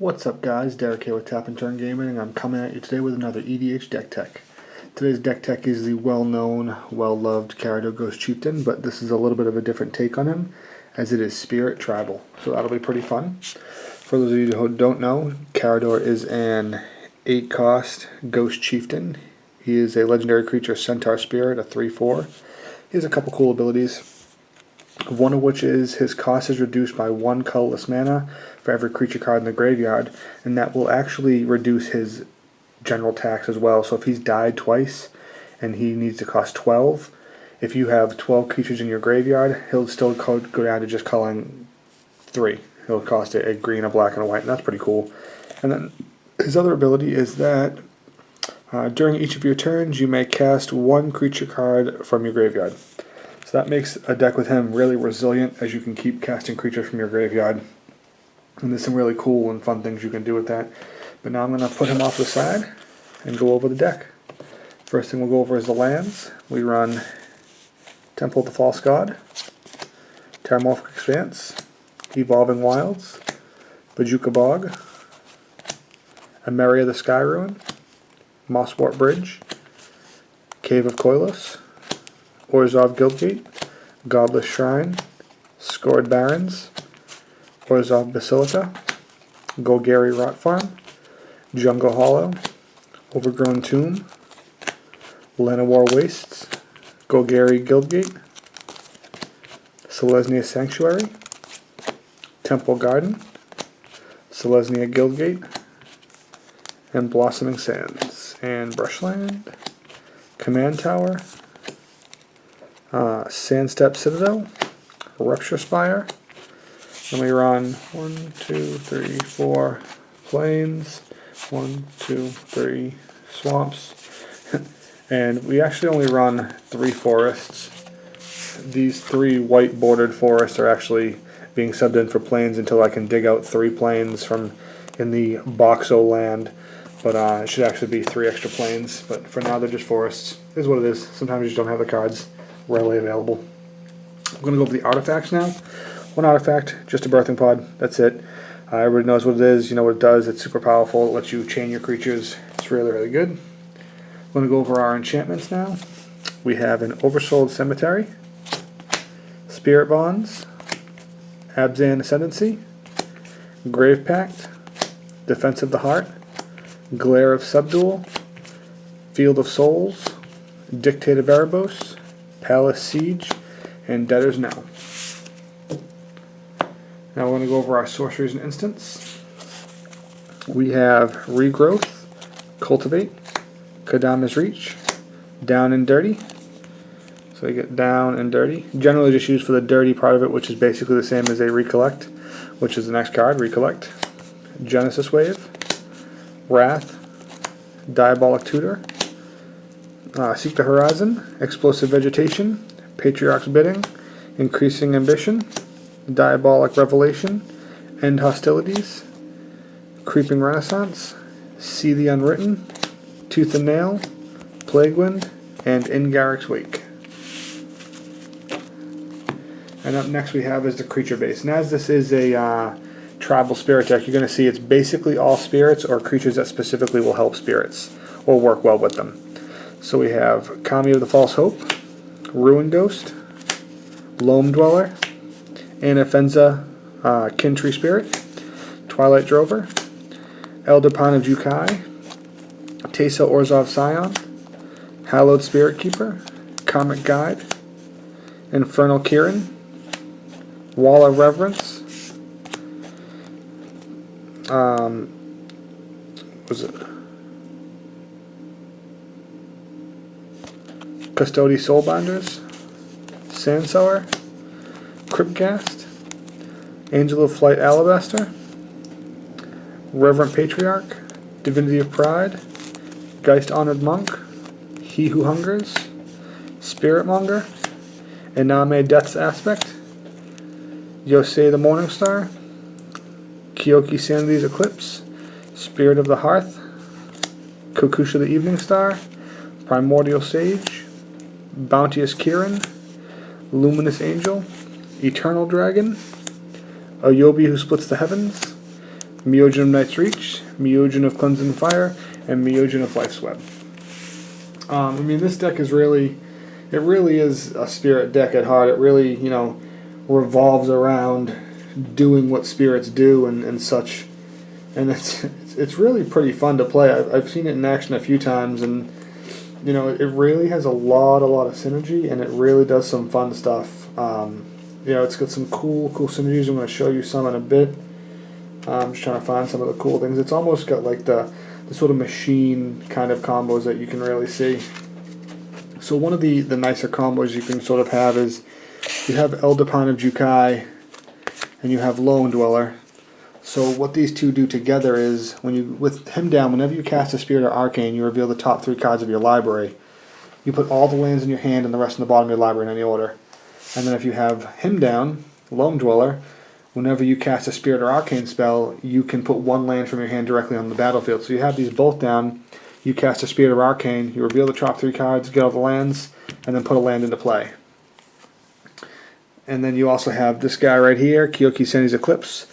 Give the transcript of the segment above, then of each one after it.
What's up guys, Derek here with Tap and Turn Gaming, and I'm coming at you today with another EDH deck tech. Today's deck tech is the well-known, well-loved Karador Ghost Chieftain, but this is a little bit of a different take on him, as it is Spirit Tribal, so that'll be pretty fun. For those of you who don't know, Karador is an 8-cost Ghost Chieftain. He is a legendary creature, Centaur Spirit, a 3/4. He has a couple cool abilities. One of which is his cost is reduced by 1 colorless mana for every creature card in the graveyard, and that will actually reduce his general tax as well. So if he's died twice and he needs to cost 12, if you have 12 creatures in your graveyard, he'll still go down to just culling 3. He'll cost a green, a black, and a white, and that's pretty cool. And then his other ability is that during each of your turns, you may cast 1 creature card from your graveyard. So that makes a deck with him really resilient, as you can keep casting creatures from your graveyard. And there's some really cool and fun things you can do with that. But now I'm going to put him off to the side and go over the deck. First thing we'll go over is the lands. We run Temple of the False God, Terramorphic Expanse, Evolving Wilds, Bajuka Bog, Emeria the Sky Ruin, Mosswort Bridge, Cave of Koilos, Orzhov Guildgate, Godless Shrine, Scored Barrens, Orzhov Basilica, Golgari Rot Farm, Jungle Hollow, Overgrown Tomb, Llanowar Wastes, Golgari Guildgate, Selesnya Sanctuary, Temple Garden, Selesnya Guildgate, and Blossoming Sands, and Brushland, Command Tower, Sandstep Citadel, Rupture Spire. Then we run 1, 2, 3, 4 plains, 1, 2, 3 swamps, and we actually only run 3 forests. These 3 white bordered forests are actually being subbed in for plains until I can dig out 3 plains from in the Boxo land, but it should actually be 3 extra plains, but for now they're just forests. It is what it is. Sometimes you just don't have the cards readily available. I'm going to go over the artifacts now. 1 artifact, just a birthing pod, that's it. Everybody knows what it is, you know what it does, it's super powerful, it lets you chain your creatures, it's really, really good. I'm going to go over our enchantments now. We have an Oversold Cemetery, Spirit Bonds, Abzan Ascendancy, Grave Pact, Defense of the Heart, Glare of Subdual, Field of Souls, Dictate of Erebos, Palace Siege, and Debtor's Knell. Now we're going to go over our sorceries and instants. We have Regrowth, Cultivate, Kadama's Reach, Down and Dirty. So you get Down and Dirty. Generally just used for the dirty part of it, which is basically the same as a Recollect, which is the next card, Recollect. Genesis Wave, Wrath, Diabolic Tutor, Seek the Horizon, Explosive Vegetation, Patriarch's Bidding, Increasing Ambition, Diabolic Revelation, End Hostilities, Creeping Renaissance, See the Unwritten, Tooth and Nail, Plaguewind, and In Garrick's Wake. And up next we have is the creature base. And as this is a tribal spirit deck, you're going to see it's basically all spirits or creatures that specifically will help spirits or work well with them. So we have Kami of the False Hope, Ruin Ghost, Loam Dweller, Anafenza Kintree Spirit, Twilight Drover, Elder Pine of Jukai, Tesa Orzhov Scion, Hallowed Spirit Keeper, Karmic Guide, Infernal Kirin, Wall of Reverence, was it Custody Soulbinders, Sandsower, Cryptcast, Angel of Flight Alabaster, Reverent Patriarch, Divinity of Pride, Geist Honored Monk, He Who Hungers, Spiritmonger, Iname Death's Aspect, Yosei the Morningstar, Kyoki Sanity's Eclipse, Spirit of the Hearth, Kokusha the Evening Star, Primordial Sage, Bounteous Kirin, Luminous Angel, Eternal Dragon, Ayobi Who Splits the Heavens, Meogen of Night's Reach, Meogen of Cleansing Fire, and Meogen of Life's Web. I mean, this deck is really, it really is a spirit deck at heart. It really, you know, revolves around doing what spirits do and such. And it's really pretty fun to play. I've seen it in action a few times, and you know, it really has a lot of synergy, and it really does some fun stuff. You know, it's got some cool synergies. I'm going to show you some in a bit. I'm just trying to find some of the cool things. It's almost got like the sort of machine kind of combos that you can really see. So one of the nicer combos you can sort of have is you have Elder Pine of Jukai and you have Lone Dweller. So what these two do together is, when you, with him down, whenever you cast a Spirit or Arcane, you reveal the top 3 cards of your library. You put all the lands in your hand and the rest in the bottom of your library in any order. And then if you have him down, Lone Dweller, whenever you cast a Spirit or Arcane spell, you can put 1 land from your hand directly on the battlefield. So you have these both down, you cast a Spirit or Arcane, you reveal the top 3 cards, get all the lands, and then put a land into play. And then you also have this guy right here, Kyoki Senni's Eclipse.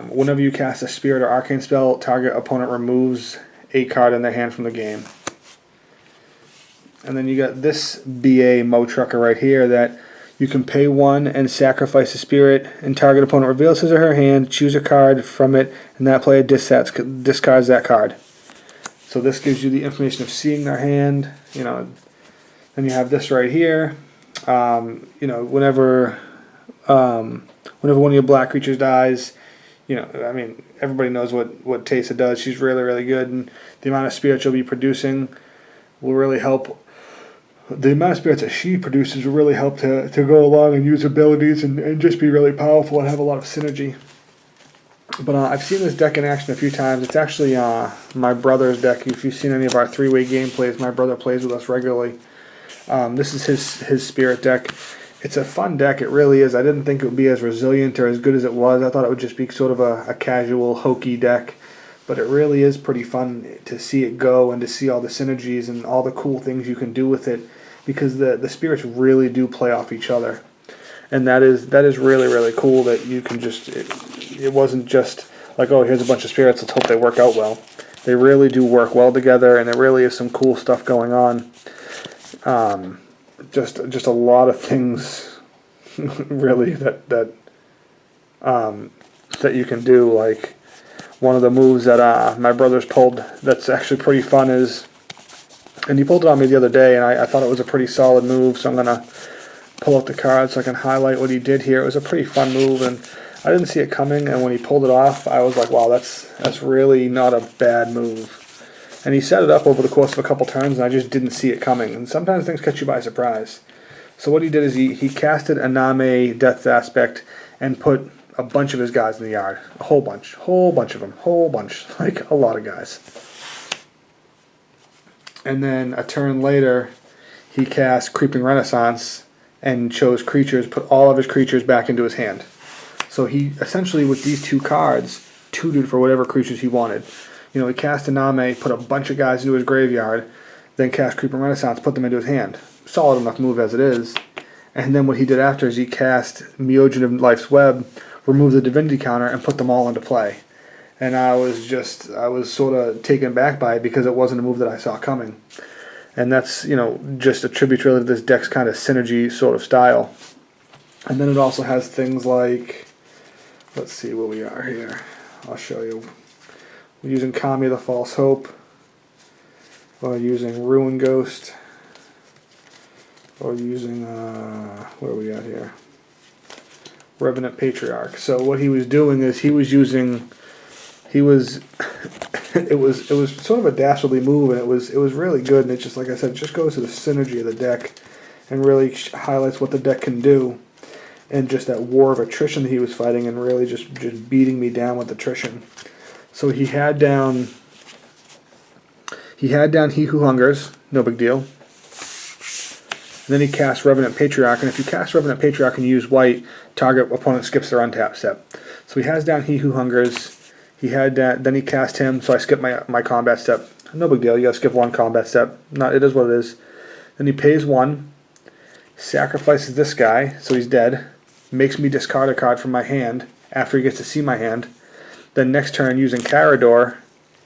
Whenever you cast a Spirit or Arcane spell, target opponent removes a card in their hand from the game. And then you got this BA Mo Trucker right here that you can pay 1 and sacrifice a Spirit, and target opponent reveals his or her hand, choose a card from it, and that player discards that card. So this gives you the information of seeing their hand. You know, then you have this right here. You know, whenever one of your black creatures dies, you know, I mean, everybody knows what Teysa does. She's really good, and the amount of spirits you'll be producing will really help. The amount of spirits that she produces will really help to go along and use abilities and just be really powerful and have a lot of synergy. But I've seen this deck in action a few times. It's actually my brother's deck. If you've seen any of our 3-way gameplays, my brother plays with us regularly. This is his spirit deck. It's a fun deck, it really is. I didn't think it would be as resilient or as good as it was. I thought it would just be sort of a casual, hokey deck. But it really is pretty fun to see it go and to see all the synergies and all the cool things you can do with it, because the spirits really do play off each other. And that is really cool that you can just, it wasn't just like, oh, here's a bunch of spirits, let's hope they work out well. They really do work well together, and there really is some cool stuff going on. Just a lot of things really that you can do. Like one of the moves that my brother's pulled that's actually pretty fun is, and he pulled it on me the other day, and I thought it was a pretty solid move, so I'm gonna pull out the card so I can highlight what he did here. It was a pretty fun move, and I didn't see it coming, and when he pulled it off, I was like, wow, that's really not a bad move. And he set it up over the course of a couple turns, and I just didn't see it coming. And sometimes things catch you by surprise. So what he did is he casted Aname Death's Aspect and put a bunch of his guys in the yard. A whole bunch of them. Like a lot of guys. And then a turn later, he cast Creeping Renaissance and chose creatures, put all of his creatures back into his hand. So he essentially, with these 2 cards, tutored for whatever creatures he wanted. You know, he cast Aname, put a bunch of guys into his graveyard, then cast Creeping Renaissance, put them into his hand. Solid enough move as it is. And then what he did after is he cast Meogen of Life's Web, removed the Divinity counter, and put them all into play. And I was sort of taken back by it because it wasn't a move that I saw coming. And that's, you know, just a tribute really to this deck's kind of synergy sort of style. And then it also has things like, let's see where we are here. I'll show you. We're using Kami the False Hope, or using Ruin Ghost, or using, where are we at here? Revenant Patriarch. So what he was doing is he was using, it was sort of a dastardly move, and it was really good, and it just, like I said, it just goes to the synergy of the deck and really highlights what the deck can do, and just that war of attrition that he was fighting and really just beating me down with attrition. So he had down He Who Hungers, no big deal. And then he cast Revenant Patriarch, and if you cast Revenant Patriarch and you use white, target opponent skips their untap step. So he has down He Who Hungers. He had that. Then he cast him, so I skipped my combat step. No big deal. You gotta skip 1 combat step. It is what it is. Then he pays 1, sacrifices this guy, so he's dead. Makes me discard a card from my hand, after he gets to see my hand. Then next turn, using Karador,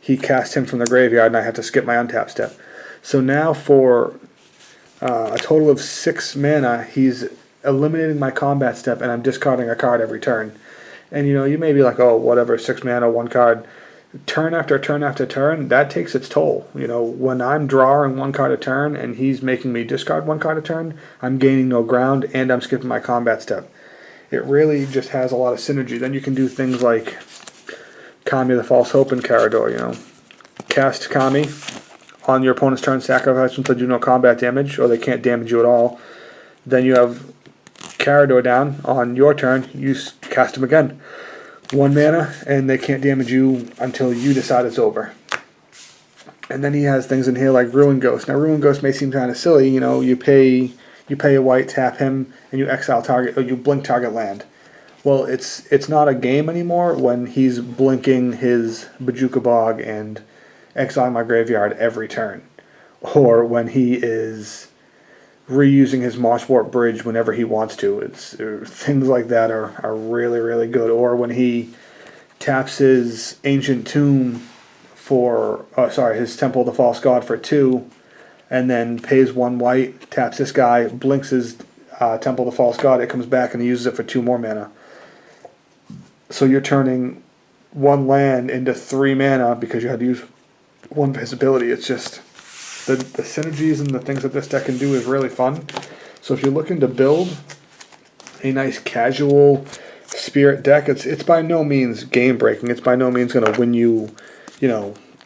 he casts him from the graveyard, and I have to skip my untap step. So now for a total of 6 mana, he's eliminating my combat step, and I'm discarding a card every turn. And you may be like, oh, whatever, 6 mana, 1 card. Turn after turn after turn, that takes its toll. When I'm drawing 1 card a turn and he's making me discard 1 card a turn, I'm gaining no ground and I'm skipping my combat step. It really just has a lot of synergy. Then you can do things like Kami the False Hope and Karador, Cast Kami on your opponent's turn, sacrifice them to do no combat damage, or they can't damage you at all. Then you have Karador down on your turn, you cast them again. 1 mana, and they can't damage you until you decide it's over. And then he has things in here like Ruin Ghost. Now, Ruin Ghost may seem kind of silly. You pay a white, tap him, and you exile target, or you blink target land. Well, it's not a game anymore when he's blinking his Bojuka Bog and exiling my graveyard every turn, or when he is reusing his Mosswort Bridge whenever he wants to. Things like that are really, really good. Or when he taps his Ancient Tomb for, his Temple of the False God for 2, and then pays 1 white, taps this guy, blinks his Temple of the False God, it comes back and he uses it for 2 more mana. So you're turning 1 land into 3 mana because you had to use 1 visibility. It's just the synergies and the things that this deck can do is really fun. So if you're looking to build a nice casual spirit deck, it's by no means game breaking. It's by no means going to win you,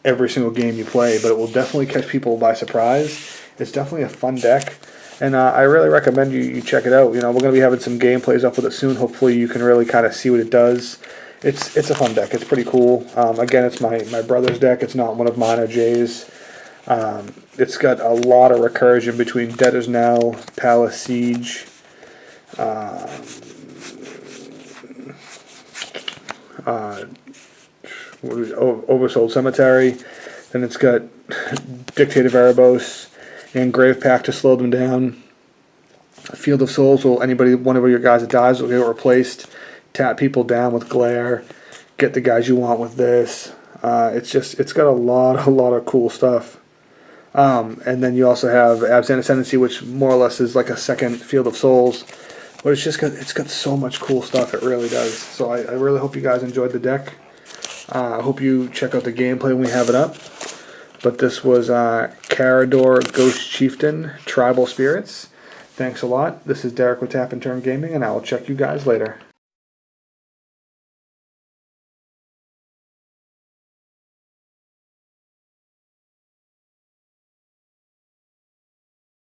every single game you play, but it will definitely catch people by surprise. It's definitely a fun deck, and I really recommend you check it out. We're going to be having some gameplays up with it soon. Hopefully you can really kind of see what it does. It's a fun deck. It's pretty cool. Again, it's my brother's deck. It's not one of mine or Jay's. It's got a lot of recursion between Debtor's Knell, Palace Siege, Oversold Cemetery. Then it's got Dictate of Erebos and Grave Pact to slow them down. Field of Souls, one of your guys that dies will get replaced. Tap people down with Glare. Get the guys you want with this. It's got a lot of cool stuff. And then you also have Absent Ascendancy, which more or less is like a second Field of Souls. But it's got so much cool stuff, it really does. So I really hope you guys enjoyed the deck. I hope you check out the gameplay when we have it up. But this was Karador Ghost Chieftain Tribal Spirits. Thanks a lot. This is Derek with Tap and Turn Gaming, and I will check you guys later.